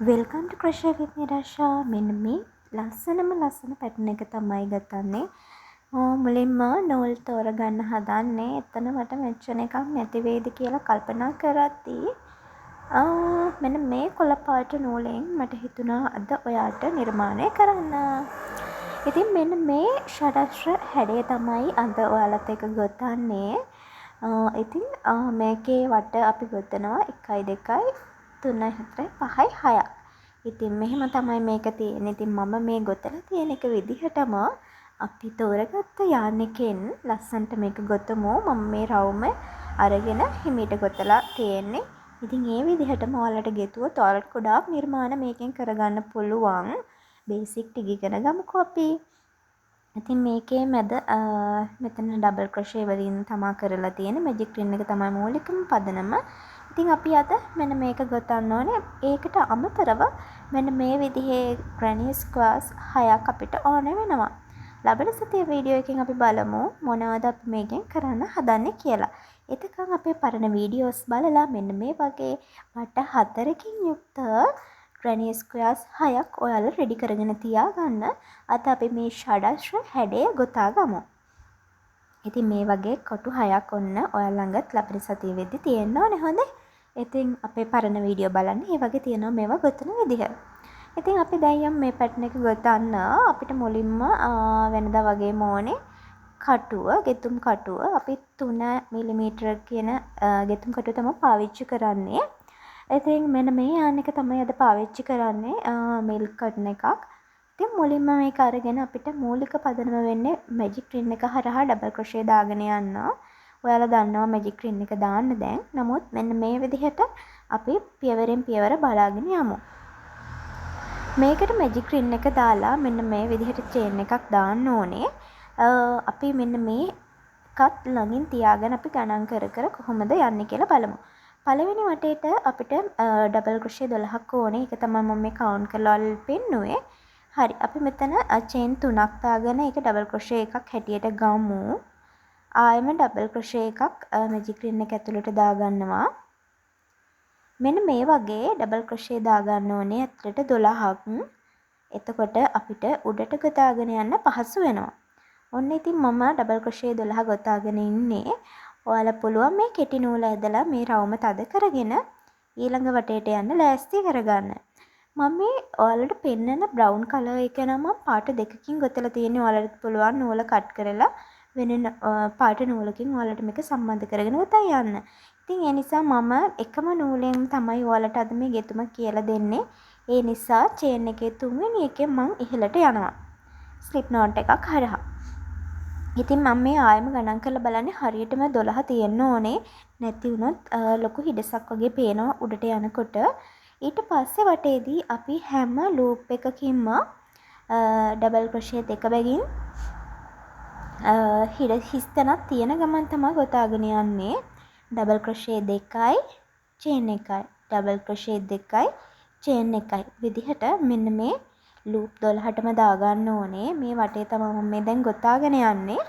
Welcome ටු ක්‍රෂර් විත් නිරාෂා. මෙන්න මේ ලස්සන පැටර්න් එක තමයි ගතන්නේ. මුලින්ම නූල් තෝරගන්න හදන්නේ. එතන මට මෙච්චර එකක් නැති වෙයිද කියලා කල්පනා කරද්දී මෙන්න මේ කොළ පාට නූලෙන් මට හිතුණා අද ඔයාට නිර්මාණය කරන්න. ඉතින් මෙන්න මේ ෂඩශ්‍ර හැඩය තමයි අද ඔයාලත් එක්ක ගොතන්නේ. ඉතින් මේකේ වට අපි ගොතනවා 1 2 3 4 5 6ක්. ඉතින් මෙහෙම තමයි මේක තියෙන්නේ. ඉතින් මම මේ ගොතලා තියෙන එක විදිහටම අපි තෝරගත්ත යාන් එකෙන් ලස්සන්ට මේක ගොතමු. මම මේ රවුම අරගෙන හිමීට ගොතලා තියෙන්නේ. ඉතින් ඒ විදිහටම ඔයාලට ගෙතුවොත් ඔයාලට ගොඩාක් නිර්මාණ මේකෙන් කරගන්න පුළුවන්. බේසික් ටික ඉගෙන ගමුකෝ අපි. ඉතින් මේකේ මැද මෙතන ඩබල් ක්‍රොෂේ වලින් තමා කරලා තියෙන මැජික් රින් එක තමයි මූලිකම පදනම. ඉතින් අපි අද මෙන්න මේක ගොතන්න ඕනේ. ඒකට අමතරව මෙන්න මේ විදිහේ ග්‍රැනි ස්ක්වයර්ස් 6ක් අපිට ඕන වෙනවා. ලබන සතියේ වීඩියෝ එකෙන් අපි බලමු මොනවද අපි මේකෙන් කරන්න හදන්නේ කියලා. එතකන් අපේ පරණ වීඩියෝස් බලලා මෙන්න මේ වගේ වට 4කින් යුක්ත ග්‍රැනි ස්ක්වයර්ස් 6ක් ඔයාලා රෙඩි කරගෙන තියාගන්න. අද අපි මේ ෂඩශ්‍ර හැඩය ගොතා ගමු. ඉතින් මේ වගේ කොටු 6ක් ඔන්න ඔයාලා ළඟත් ලබන සතියේ වෙද්දි තියෙන්න ඕනේ. හොඳේ. ඉතින් අපේ පරණ වීඩියෝ බලන්න මේ වගේ තියෙනවා මේවා ගොතන විදිහ. ඉතින් අපි දැන් යමු මේ පැටර්න් එක ගොතන්න. අපිට මුලින්ම වෙනදා වගේම ඕනේ කටුව, ගෙතුම් කටුව. අපි 3 මිලිමීටර කියන ගෙතුම් කටුව තමයි පාවිච්චි කරන්නේ. ඉතින් මෙන්න මේ යාන් එක තමයි අද පාවිච්චි කරන්නේ මිල්ක් කටන් එකක්. ඉතින් මුලින්ම මේක අරගෙන අපිට මූලික පදනම වෙන්නේ මැජික් රින් එක හරහා ඩබල් ක්‍රොෂේ දාගෙන යන්න. ඔයාලා දන්නවා මැජික් රින් එක දාන්න දැන්. නමුත් මෙන්න මේ විදිහට අපි පියවරෙන් පියවර බලාගෙන යමු. මේකට මැජික් රින් එක දාලා මෙන්න මේ විදිහට චේන් එකක් දාන්න ඕනේ. අපි මෙන්න මේකත් ළඟින් තියාගෙන අපි ගණන් කර කර කොහොමද යන්නේ කියලා බලමු. පළවෙනි වටේට අපිට ඩබල් ක්‍රොෂේ 12ක් ඕනේ. ඒක තමයි මම මේ කවුන්ට් කරලා පෙන්නුවේ. හරි. අපි මෙතන චේන් 3ක් දාගෙන ඒක ඩබල් ක්‍රොෂේ එකක් හැටියට ගමු. ආයෙම ඩබල් ක්‍රොෂේ එකක් මැජික් රින් එක ඇතුළට දාගන්නවා. මෙන්න මේ වගේ ඩබල් ක්‍රොෂේ දාගන්න ඕනේ ඇතුළට 12ක්. එතකොට අපිට උඩට ගොතාගෙන යන්න පහසු වෙනවා. ඔන්න ඉතින් මම ඩබල් ක්‍රොෂේ 12 ගොතාගෙන ඉන්නේ. ඔයාලා පුළුවන් මේ කෙටි නූල ඇදලා මේ රවුම තද කරගෙන ඊළඟ වටේට යන්න ලෑස්ති කරගන්න. මම මේ ඔයාලට පෙන්නන බ්‍රවුන් කලර් එක නම් පාට දෙකකින් ගොතලා තියෙන්නේ. ඔයාලට පුළුවන් නූල කට් කරලා වෙන පාට නූලකින් ඔයාලට මේක සම්බන්ධ කරගෙන ගොතා යන්න. ඉතින් ඒ නිසා මම එකම නූලෙන් තමයි ඔයාලට අද මේ ගෙතුම කියලා දෙන්නේ. ඒ නිසා චේන් එකේ 3 වෙනි එකෙන් මම ඉහළට යනවා. ස්ලිප් නෝට් එකක් හරහා. ඉතින් මම මේ ආයෙම ගණන් කරලා බලන්නේ හරියටම 12 තියෙන්න ඕනේ. නැති වුණොත් ලොකු හිඩසක් වගේ පේනවා උඩට යනකොට. ඊට පස්සේ වටේදී අපි හැම ලූප් එකකින්ම ඩබල් ක්‍රොෂේ දෙක බැගින් හිස් තැනක් තියෙන ගමන් තමයි ගොතාගෙන යන්නේ. ඩබල් ක්‍රොෂේ 2යි චේන් 1යි. ඩබල් ක්‍රොෂේ 2යි චේන් 1යි. විදිහට මෙන්න මේ ලූප් 12ටම දාගන්න ඕනේ. මේ වටේ තමයි මම මේ දැන් ගොතාගෙන යන්නේ.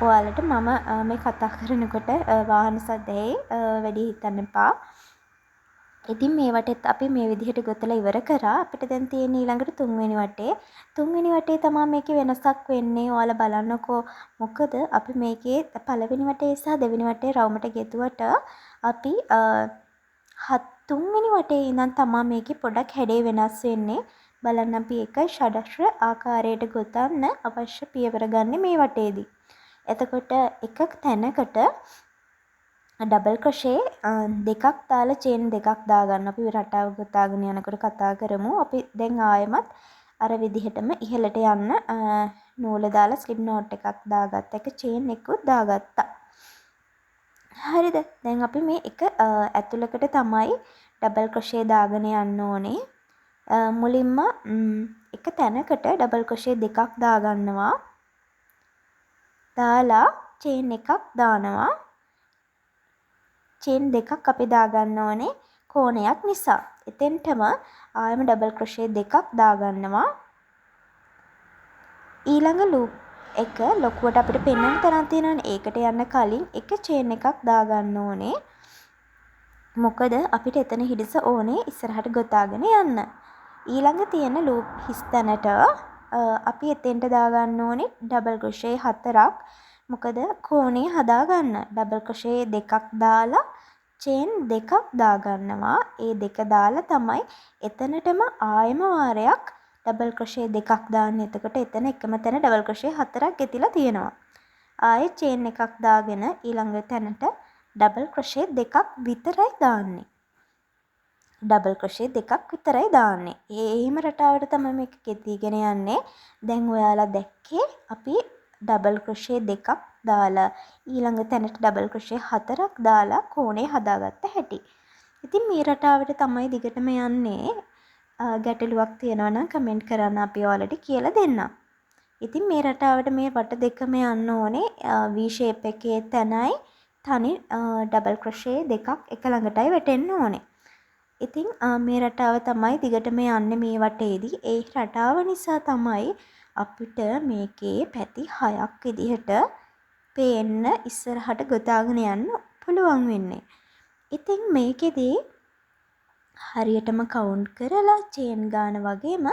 ඔයාලට මම මේ කතා කරනකොට වාහන සද්දේ වැඩි හිතන්න එපා. ඉතින් මේ වටේත් අපි මේ විදිහට ගොතලා ඉවර කරා. අපිට දැන් තියෙන ඊළඟට 3 වෙනි වටේ. 3 වෙනි වටේ තමයි මේකේ වෙනසක් වෙන්නේ. ඔයාලා බලන්නකෝ. මොකද අපි මේකේ පළවෙනි වටේ සහ දෙවෙනි වටේ රවුමට ගෙතුවට අපි 3 වෙනි වටේ ඉඳන් තමයි මේකේ පොඩක් හැඩේ වෙනස් වෙන්නේ. බලන්න අපි එකයි ෂඩශ්‍ර ආකාරයට ගොතන්න අවශ්‍ය පියවර ගන්න මේ වටේදී. එතකොට එකක් තැනකට ඩබල් ක්‍රොෂේ දෙකක් දාලා චේන් දෙකක් දාගන්න. අපි රටාව ගොතාගෙන යනකොට කතා කරමු. අපි දැන් ආයෙමත් අර විදිහටම ඉහළට යන්න නූල දාලා ස්ලිප් නෝට් එකක් දාගත්ත එක චේන් එකකුත් දාගත්තා. හරිද? දැන් අපි මේ එක ඇතුළකට තමයි ඩබල් ක්‍රොෂේ දාගෙන යන්න ඕනේ. මුලින්ම එක තැනකට ඩබල් ක්‍රොෂේ දෙකක් දාගන්නවා. දාලා චේන් එකක් දානවා. චේන් දෙකක් අපි දාගන්න ඕනේ කෝණයක් නිසා. එතෙන්ටම ආයෙම ඩබල් ක්‍රොෂේ දෙකක් දාගන්නවා. ඊළඟ ලූප් එක ලොකුවට අපිට පෙන්වන්න තරම් තියෙනවනේ. ඒකට යන්න කලින් එක චේන් එකක් දාගන්න ඕනේ. මොකද අපිට එතන හිඩිස ඕනේ ඉස්සරහට ගොතාගෙන යන්න. ඊළඟ තියෙන ලූප් හිස් තැනට අපි එතෙන්ට දාගන්න ඕනේ ඩබල් ක්‍රොෂේ 4ක්. මොකද කෝණේ හදාගන්න. ඩබල් ක්‍රොෂේ 2ක් දාලා චේන් 2ක් දාගන්නවා. ඒ දෙක දාලා තමයි එතනටම ආයෙම වාරයක් ඩබල් ක්‍රොෂේ 2ක් දාන්න. එතකොට එතන එකම තැන ඩබල් ක්‍රොෂේ 4ක් ගෙතිලා තියෙනවා. ආයෙ චේන් එකක් දාගෙන ඊළඟ තැනට ඩබල් ක්‍රොෂේ 2ක් විතරයි දාන්නේ. ඩබල් ක්‍රොෂේ 2ක් විතරයි දාන්නේ. එහෙම රටාවට තමයි මේක ගෙතිගෙන යන්නේ. දැන් ඔයාලා දැක්කේ අපි ඩබල් ක්‍රොෂේ 2ක් දාලා ඊළඟ තැනට ඩබල් ක්‍රොෂේ 4ක් දාලා කෝණේ හදාගත්ත හැටි. ඉතින් මේ රටාවට තමයි දිගටම යන්නේ. ගැටලුවක් තියෙනවා නම් කමෙන්ට් කරන්න අපි ඔයාලට කියලා දෙන්නම්. ඉතින් මේ රටාවට මේ වට දෙකම යන්න ඕනේ V shape එකේ තැනයි තනි ඩබල් ක්‍රොෂේ 2ක් එක ළඟටයි වැටෙන්න ඕනේ. ඉතින් මේ රටාව තමයි දිගටම යන්නේ මේ වටේදී. ඒ රටාව නිසා තමයි අපිට මේකේ පැති 6ක් විදිහට පේන්න ඉස්සරහට ගොතාගෙන යන්න පුළුවන් වෙන්නේ. ඉතින් මේකෙදී හරියටම කවුන්ට් කරලා චේන් ගාන වගේම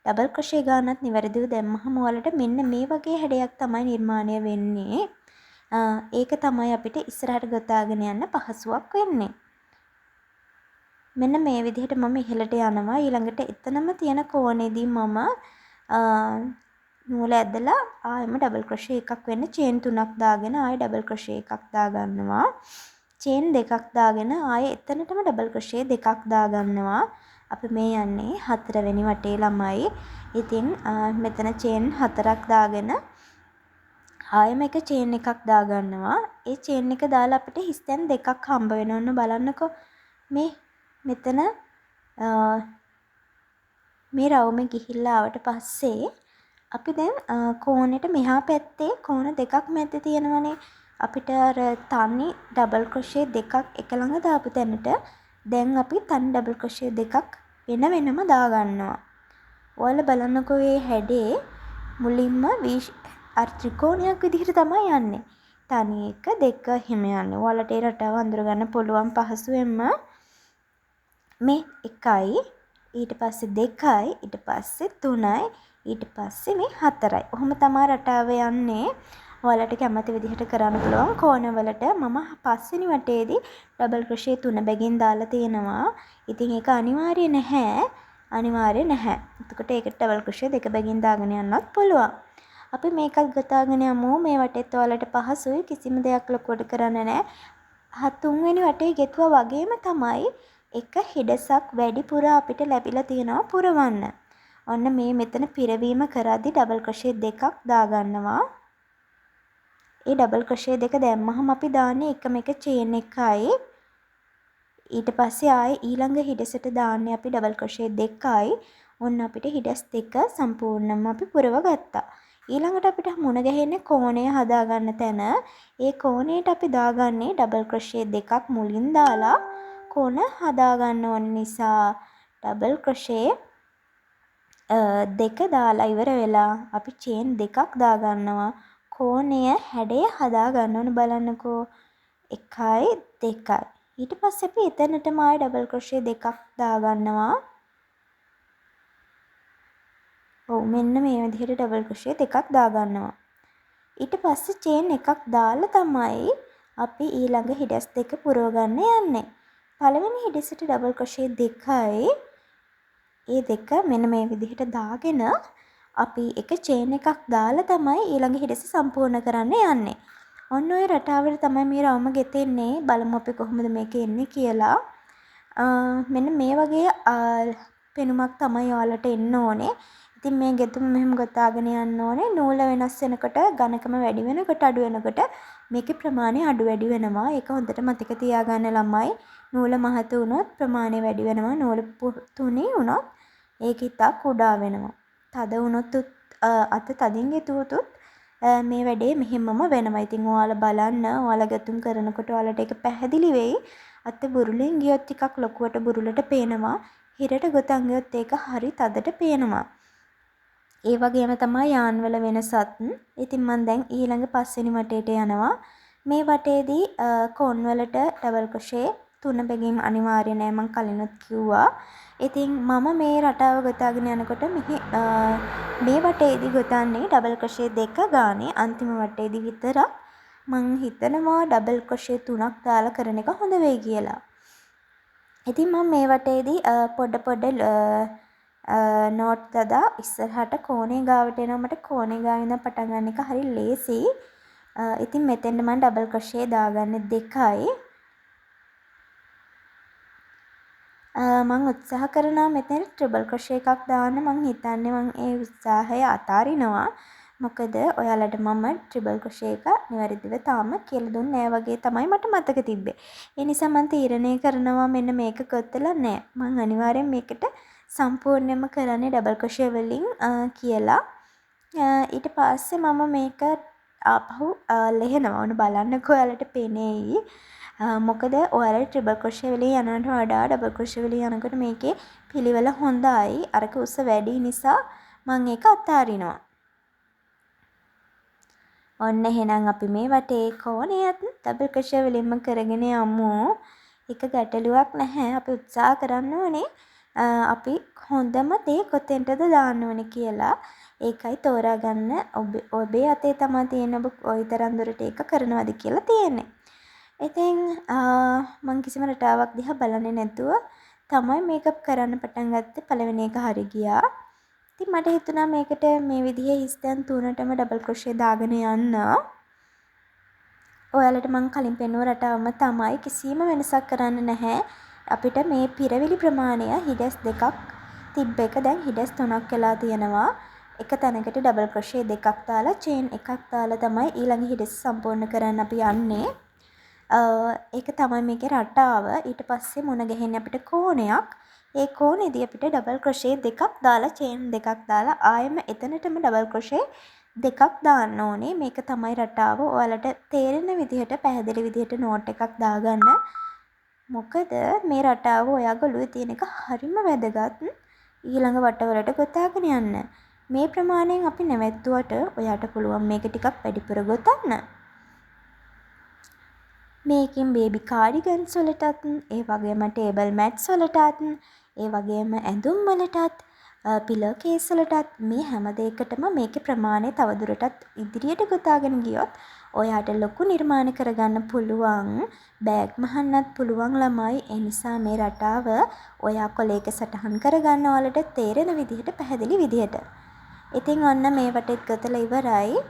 ඩබල් ක්‍රොෂේ ගානත් නිවැරදිව දැම්මහම ඔයාලට මෙන්න මේ වගේ හැඩයක් තමයි නිර්මාණය වෙන්නේ. ඒක තමයි අපිට ඉස්සරහට ගොතාගෙන යන්න පහසුවක් වෙන්නේ. මෙන්න මේ විදිහට මම ඉහළට යනවා. ඊළඟට එතනම තියෙන කෝණෙදී මම නූල ඇදලා ආයෙම ඩබල් ක්‍රොෂේ එකක් වෙන්න චේන් 3ක් දාගෙන ආයෙ ඩබල් ක්‍රොෂේ එකක් දාගන්නවා. චේන් 2ක් දාගෙන ආයෙ එතනටම ඩබල් ක්‍රොෂේ 2ක් දාගන්නවා. අපි මේ යන්නේ 4 වෙනි වටේ ළමයි. ඉතින් මෙතන චේන් 4ක් දාගෙන ආයෙම එක චේන් එකක් දාගන්නවා. ඒ චේන් එක දාලා අපිට හිස්තැන් දෙකක් හම්බ වෙනවා. ඔන්න බලන්නකෝ. මෙතන මේ රවුමේ ගිහිල්ලා ආවට පස්සේ අපි දැන් කෝණෙට මෙහා පැත්තේ කෝණ දෙකක් මැද්දේ තියෙනවනේ. අපිට අර තනි ඩබල් ක්‍රොෂේ දෙකක් එක ළඟ දාපු තැනට දැන් අපි තනි ඩබල් ක්‍රොෂේ දෙකක් වෙන වෙනම දාගන්නවා. ඔයාලා බලන්නකෝ මේ හැඩේ මුලින්ම අර ත්‍රිකෝණයක් විදිහට තමයි යන්නේ. තනි එක දෙක හිම යන්නේ. ඔයාලට ඒ රටාව අඳුර ගන්න පුළුවන් පහසුවෙන්ම. මේ 1යි ඊට පස්සේ 2යි ඊට පස්සේ 3යි ඊට පස්සේ මේ 4යි. ඔහොම තමයි රටාව යන්නේ. ඔයාලට කැමති විදිහට කරන්න පුළුවන්. කෝණවලට මම පස්වෙනි වටේදී ඩබල් ක්‍රොෂේ 3 බැගින් දාලා තියෙනවා. ඉතින් ඒක අනිවාර්ය නැහැ. එතකොට ඒකට ඩබල් ක්‍රොෂේ 2 බැගින් දාගෙන යන්නත් පුළුවන්. අපි මේකත් ගොතාගෙන යමු. මේ වටේත් ඔයාලට පහසුයි. කිසිම දෙයක් ලොකුවට කරන්න නැහැ. 3 වෙනි වටේ ගෙතුවා වගේම තමයි එක හිඩසක් වැඩිපුර අපිට ලැබිලා තියෙනවා පුරවන්න. ඔන්න මේ මෙතන පිරවීම කරද්දි ඩබල් ක්‍රොෂේ 2ක් දාගන්නවා. ඒ ඩබල් ක්‍රොෂේ 2 දැම්මහම අපි දාන්නේ එකම එක චේන් එකයි. ඊට පස්සේ ආයේ ඊළඟ හිඩසට දාන්නේ අපි ඩබල් ක්‍රොෂේ 2යි. ඔන්න අපිට හිඩස් 2 සම්පූර්ණයෙන්ම අපි පුරව ගත්තා. ඊළඟට අපිට මුණ ගැහෙන්නේ කෝණය හදාගන්න තැන. ඒ කෝණයට අපි දාගන්නේ ඩබල් ක්‍රොෂේ 2ක් මුලින් දාලා කෝණ හදාගන්න ඕන නිසා ඩබල් ක්‍රොෂේ 2 දාලා ඉවර වෙලා අපි චේන් 2ක් දාගන්නවා. කෝණය හැඩය හදාගන්න ඕන. බලන්නකෝ 1යි 2යි. ඊට පස්සේ අපි එතනටම ආයෙ ඩබල් ක්‍රොෂේ 2ක් දාගන්නවා. ඔව් මෙන්න මේ විදිහට ඩබල් ක්‍රොෂේ 2ක් දාගන්නවා. ඊට පස්සේ චේන් එකක් දාලා තමයි අපි ඊළඟ හිඩස් 2 පුරව ගන්න යන්නේ. පළවෙනි හිඩසට ඩබල් ක්‍රොෂේ 2යි. ඒ දෙක මෙන්න මේ විදිහට දාගෙන අපි එක චේන් එකක් දාලා තමයි ඊළඟ හිඩස සම්පූර්ණ කරන්න යන්නේ. ඔන්න ඔය රටාවට තමයි මේ රවුම ගෙතෙන්නේ. බලමු අපි කොහොමද මේක එන්නේ කියලා. මෙන්න මේ වගේ පෙනුමක් තමයි ඔයාලට එන්න ඕනේ. ඉතින් මේ ගෙතුම මෙහෙම ගොතාගෙන යන්න ඕනේ. නූල වෙනස් වෙනකොට ඝනකම වැඩි වෙනකොට අඩු වෙනකොට මේකේ ප්‍රමාණය අඩු වැඩි වෙනවා. ඒක හොඳට මතක තියාගන්න ළමයි. නූල මහත වුණොත් ප්‍රමාණය වැඩි වෙනවා. නූල තුනී වුණොත් ඒක ඉතා කුඩා වෙනවා. තද වුණොත් අත තදින් ගෙතුවොත් මේ වැඩේ මෙහෙමම වෙනවා. ඉතින් ඔයාලා බලන්න. ඔයාලා ගැතුම් කරනකොට ඔයාලට ඒක පැහැදිලි වෙයි. අත බුරුලෙන් ගියොත් ටිකක් ලොකුවට බුරුලට පේනවා. හිරට ගොතන් ගියොත් ඒක හරි තදට පේනවා. ඒ වගේම තමයි යාන්වල වෙනසත්. ඉතින් මම දැන් ඊළඟ 5 වෙනි වටේට යනවා. මේ වටේදී කෝන් වලට ඩබල් ක්‍රොෂේ තුන බැගීම් අනිවාර්ය නෑ මං කලිනුත් කිව්වා. ඉතින් මම මේ රටාව ගොතාගෙන යනකොට මේ වටේදී ගොතන්නේ ඩබල් ක්‍රොෂේ 2 ගානේ අන්තිම වටේදී විතරක්. මං හිතනවා ඩබල් ක්‍රොෂේ 3ක් දාලා කරන එක හොඳ වෙයි කියලා. ඉතින් මම මේ වටේදී පොඩ නෝට් දදා ඉස්සරහට කෝණේ ගාවට එනවා. මට කෝණේ ගාවේ ඉඳන් පටන් ගන්න එක හරි ලේසි. ඉතින් මෙතෙන්ට මම ඩබල් ක්‍රොෂේ දාගන්නේ 2යි. මම උත්සාහ කරනවා මෙතන ට්‍රිබල් ක්‍රොෂේ එකක් දාන්න. මං හිතන්නේ මං ඒ උත්සාහය අතාරිනවා. මොකද ඔයාලට මම ට්‍රිබල් ක්‍රොෂේ එක නිවැරදිව තාම කියලා දුන්නේ නෑ වගේ තමයි මට මතක තිබ්බේ. ඒ නිසා මං තීරණය කරනවා මෙන්න මේක ගොතලා නෑ. මං අනිවාර්යෙන් මේකට සම්පූර්ණයෙන්ම කරන්නේ ඩබල් ක්‍රොෂේ වලින් කියලා. ඊට පස්සේ මම මේක ආපහු ලෙහෙනවා. ඔන්න බලන්නකෝ ඔයාලට පේනේයි. මොකද ඔයාලට ට්‍රිබල් ක්‍රොෂේ වලින් යනවට වඩා ඩබල් ක්‍රොෂේ වලින් යනකොට මේකේ පිළිවෙල හොඳයි. අරක උස වැඩි නිසා මම ඒක අතාරිනවා. ඔන්න එහෙනම් අපි මේ වටේ කෝණයත් ඩබල් ක්‍රොෂේ වලින්ම කරගෙන යමු. එක ගැටලුවක් නැහැ. අපි උත්සාහ කරන්න ඕනේ අපි හොඳම දේ කොතෙන්ටද දාන්න ඕනේ කියලා. ඒකයි තෝරාගන්න ඔබේ අතේ තමයි තියෙන ඔබ කොයිතරම් දුරට ඒක කරනවද කියලා තියෙන්නේ. ඉතින් මං කිසිම රටාවක් දිහා බලන්නේ නැතුව තමයි මේකප් කරන්න පටන් ගත්තේ. පළවෙනි එක හරි ගියා. ඉතින් මට හිතුණා මේකට මේ විදිහේ හිස්තැන් තුනටම ඩබල් ක්‍රොෂේ දාගෙන යන්න. ඔයාලට මං කලින් පෙන්නුව රටාවම තමයි. කිසිම වෙනසක් කරන්න නැහැ. අපිට මේ පිරවිලි ප්‍රමාණය හිඩැස් 2ක් තිබ්බ එක දැන් හිඩැස් 3ක් වෙලා තියෙනවා. එක තැනකට ඩබල් ක්‍රොෂේ 2ක් දාලා චේන් එකක් දාලා තමයි ඊළඟ හිඩැස් සම්පූර්ණ කරන්න අපි යන්නේ. ඒක තමයි මේකේ රටාව. ඊට පස්සේ මුණ ගැහෙන්නේ අපිට කෝණයක්. ඒ කෝණෙදී අපිට ඩබල් ක්‍රොෂේ 2ක් දාලා චේන් 2ක් දාලා ආයෙම එතනටම ඩබල් ක්‍රොෂේ 2ක් දාන්න ඕනේ. මේක තමයි රටාව. ඔයාලට තේරෙන විදිහට පැහැදිලි විදිහට නෝට් එකක් දාගන්න. මොකද මේ රටාව ඔයාගේ ඔළුවේ තියෙන එක හරිම වැදගත්. ඊළඟ වටවලට ගොතාගෙන යන්න. මේ ප්‍රමාණයෙන් අපි නැවැත්තුවට ඔයාට පුළුවන් මේක ටිකක් වැඩිපුර ගොතන්න. මේකෙන් බේබි කාඩිගන්ස් වලටත්, ඒ වගේම ටේබල් මැට්ස් වලටත්, ඒ වගේම ඇඳුම් වලටත්, පිලෝ කේස් වලටත් මේ හැම දෙයකටම මේකේ ප්‍රමාණය තවදුරටත් ඉදිරියට ගොතාගෙන ගියොත් ඔයාට ලොකු නිර්මාණ කරගන්න පුළුවන්. බෑග් මහන්නත් පුළුවන් ළමයි. ඒ නිසා මේ රටාව ඔයා කොලේක සටහන් කරගන්න ඔයාලට තේරෙන විදිහට පැහැදිලි විදිහට. ඉතින් ඔන්න මේ වටේත් ගොතලා ඉවරයි.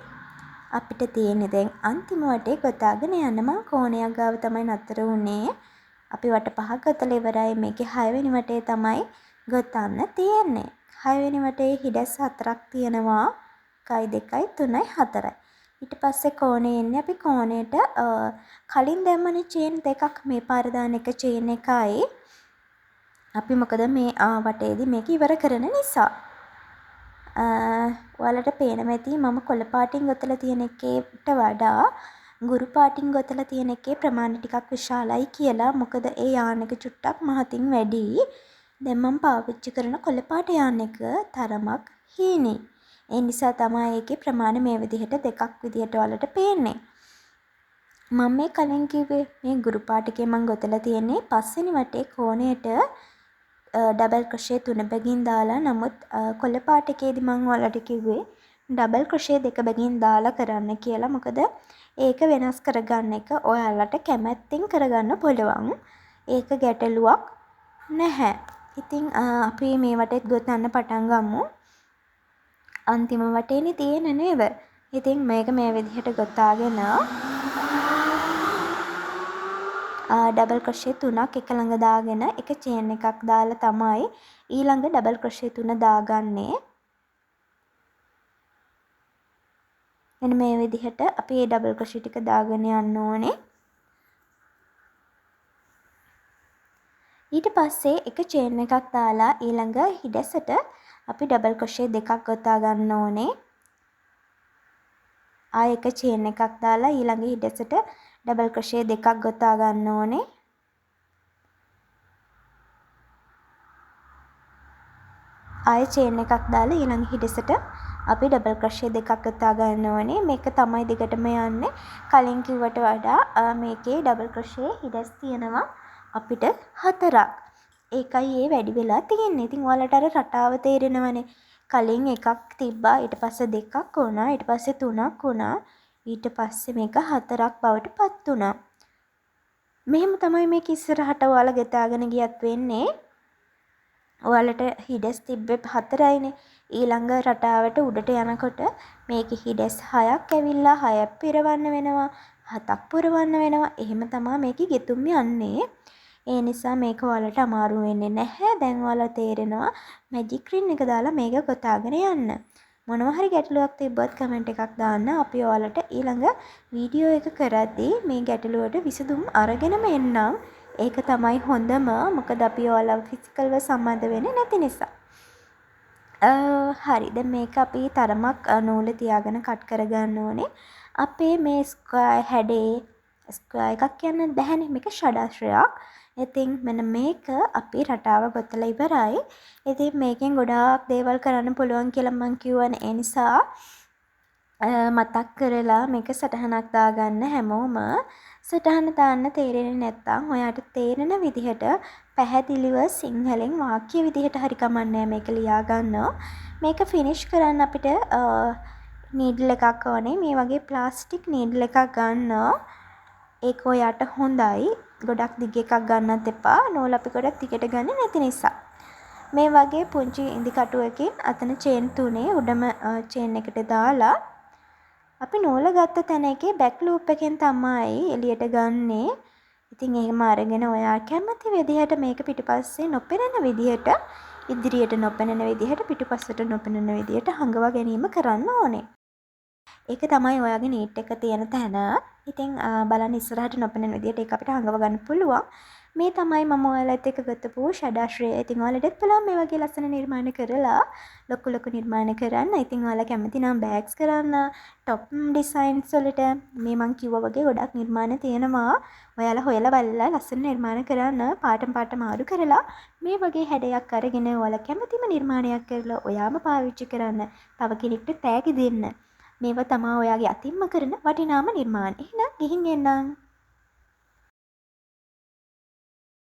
අපිට තියෙන්නේ දැන් අන්තිම වටේ ගොතාගෙන යන්න. මම කෝණයක් ගාව තමයි නතර වුණේ. අපි වට 5ක් ගොතලා ඉවරයි. මේකේ 6 වෙනි වටේ තමයි ගොතන්න තියෙන්නේ. 6 වෙනි වටේ හිඩැස් 4ක් තියෙනවා. 1 2 3 4යි. ඊට පස්සේ කෝණේ එන්නේ අපි කෝණයට කලින් දැම්මනේ චේන් 2ක්. මේ පාර දාන එක චේන් 1යි. අපි මොකද මේ වටේදී මේක ඉවර කරන නිසා ඔයාලට පේනවා ඇති මම කොළ පාටින් ගොතලා තියෙන එකේට වඩා ගුරු පාටින් ගොතලා තියෙන එකේ ප්‍රමාණය ටිකක් විශාලයි කියලා. මොකද ඒ යාන් එක චුට්ටක් මහතින් වැඩි. දැන් මම පාවිච්චි කරන කොළ පාට යාන් එක තරමක් හීනි. ඒ නිසා තමයි ඒකේ ප්‍රමාණය මේ විදිහට 2ක් විදිහට ඔයාලට පේන්නේ. මම මේ කලින් කිව්වේ මේ ගුරු පාටිකේ මම ගොතලා තියෙන්නේ 5 වෙනි වටේ කෝණයට ඩබල් ක්‍රොෂේ 3 බැගින් දාලා. නමුත් කොළ පාටකේදී මම ඔයාලට කිව්වේ ඩබල් ක්‍රොෂේ 2 බැගින් දාලා කරන්න කියලා. මොකද ඒක වෙනස් කරගන්න එක ඔයාලට කැමැත්තෙන් කරගන්න පුළුවන්. ඒක ගැටලුවක් නැහැ. ඉතින් අපි මේ වටේත් ගොතන්න පටන් ගමු. අන්තිම වටේනේ තියෙන්නේ නේද? ඉතින් මේක මේ විදිහට ගොතාගෙන ඩබල් ක්‍රොෂේ 3ක් එක ළඟ දාගෙන එක චේන් එකක් දාලා තමයි ඊළඟ ඩබල් ක්‍රොෂේ 3 දාගන්නේ. මෙන්න මේ විදිහට අපි මේ ඩබල් ක්‍රොෂේ ටික දාගෙන යන්න ඕනේ. ඊට පස්සේ එක චේන් එකක් දාලා ඊළඟ හිඩැසට අපි ඩබල් ක්‍රොෂේ 2ක් ගොතා ගන්න ඕනේ. ආයෙ එක චේන් එකක් දාලා ඊළඟ හිඩැසට ඩබල් ක්‍රොෂේ 2ක් ගොතා ගන්න ඕනේ. ආයෙ චේන් එකක් දාලා ඊළඟ හිඩැසට අපි ඩබල් ක්‍රොෂේ 2ක් ගොතා ගන්න ඕනේ. මේක තමයි දිගටම යන්නේ. කලින් කිව්වට වඩා මේකේ ඩබල් ක්‍රොෂේ හිඩැස් තියෙනවා අපිට 4ක්. ඒකයි ඒ වැඩි වෙලා තියෙන්නේ. ඉතින් ඔයාලට අර රටාව තේරෙනවනේ. කලින් එකක් තිබ්බා, ඊට පස්සේ දෙකක් වුණා, ඊට පස්සේ තුනක් වුණා, ඊට පස්සේ මේක 4ක් බවට පත් වුණා. මෙහෙම තමයි මේක ඉස්සරහට ඔයාලා ගෙතාගෙන ගියත් වෙන්නේ. ඔයාලට හිඩස් තිබ්බේ 4යිනේ. ඊළඟ රටාවට උඩට යනකොට මේකේ හිඩස් 6ක් ඇවිල්ලා 6ක් පිරවන්න වෙනවා, 7ක් පුරවන්න වෙනවා. එහෙම තමයි මේකේ ගෙතුම් යන්නේ. ඒ නිසා මේක ඔයාලට අමාරු වෙන්නේ නැහැ. දැන් ඔයාලා තේරෙනවා මැජික් රින් එක දාලා මේක ගොතාගෙන යන්න. මොනවා හරි ගැටලුවක් තිබ්බොත් කමෙන්ට් එකක් දාන්න. අපි ඔයාලට ඊළඟ වීඩියෝ එක කරද්දී මේ ගැටලුවට විසඳුම් අරගෙනම එන්නම්. ඒක තමයි හොඳම. මොකද අපි ඔයාලව ෆිසිකල්ව සම්බන්ධ වෙන්නේ නැති නිසා. හරි. දැන් මේක අපි තරමක් නූල තියාගෙන කට් කරගන්න ඕනේ. අපේ මේ ස්ක්වයර් හැඩේ ස්ක්වයර් එකක් කියන්න බැහැනේ. මේක ෂඩාශ්‍රයක්. ඉතින් මෙන්න මේක අපි රටාව ගොතලා ඉවරයි. ඉතින් මේකෙන් ගොඩාක් දේවල් කරන්න පුළුවන් කියලා මම කියවනේ. ඒ නිසා මතක් කරලා මේක සටහනක් දාගන්න හැමෝම. සටහන දාන්න තේරෙන්නේ නැත්නම් ඔයාට තේරෙන විදිහට පැහැදිලිව සිංහලෙන් වාක්‍ය විදිහට හරි කමන්නේ මේක ලියා ගන්න. මේක ෆිනිෂ් කරන්න අපිට නීඩල් එකක් ඕනේ. මේ වගේ ප්ලාස්ටික් නීඩල් එකක් ගන්න. ඒක ඔයාට හොඳයි. ගොඩක් දිග එකක් ගන්නත් එපා. නූල් අපි ගොඩක් දිගට ගන්නේ නැති නිසා. මේ වගේ පුංචි ඉදි කටුවකින් අතන චේන් 3 උඩම චේන් එකට දාලා අපි නූල ගත්ත තැන එකේ බැක් ලූප් එකෙන් තමයි එළියට ගන්නෙ. ඉතින් එහෙම අරගෙන ඔයා කැමති විදිහට මේක පිටිපස්සේ නොපෙනෙන විදිහට, ඉදිරියට නොපෙනෙන විදිහට, පිටිපස්සට නොපෙනෙන විදිහට හංගවා ගැනීම කරන්න ඕනේ. ඒක තමයි ඔයාගේ නීට් එක තියෙන තැන. ඉතින් බලන්න ඉස්සරහට නොපෙනෙන විදිහට ඒක අපිට හංගව ගන්න පුළුවන්. මේ තමයි මම ඔයාලත් එක්ක ගත්තපු ෂඩාශ්‍රය. ඉතින් ඔයාලටත් පුළුවන් මේ වගේ ලස්සන නිර්මාණ කරලා ලොකු නිර්මාණ කරන්න. ඉතින් ඔයාලා කැමති නම් බෑග්ස් කරන්න, টොප් ඩිසයින්ස් වලට මේ මං කිව්වා වගේ ගොඩක් නිර්මාණ තියෙනවා. ඔයාලා හොයලා බලලා ලස්සන නිර්මාණ කරන්න. පාට මාරු කරලා මේ වගේ හැඩයක් අරගෙන ඔයාලා කැමතිම නිර්මාණයක් කරලා ඔයාම පාවිච්චි කරන්න. තව කෙනෙක්ට තෑගි දෙන්න. මේවා තමයි ඔයාගේ අතින්ම කරන වටිනාම නිර්මාණ. එහෙනම් ගිහින් එන්නම්.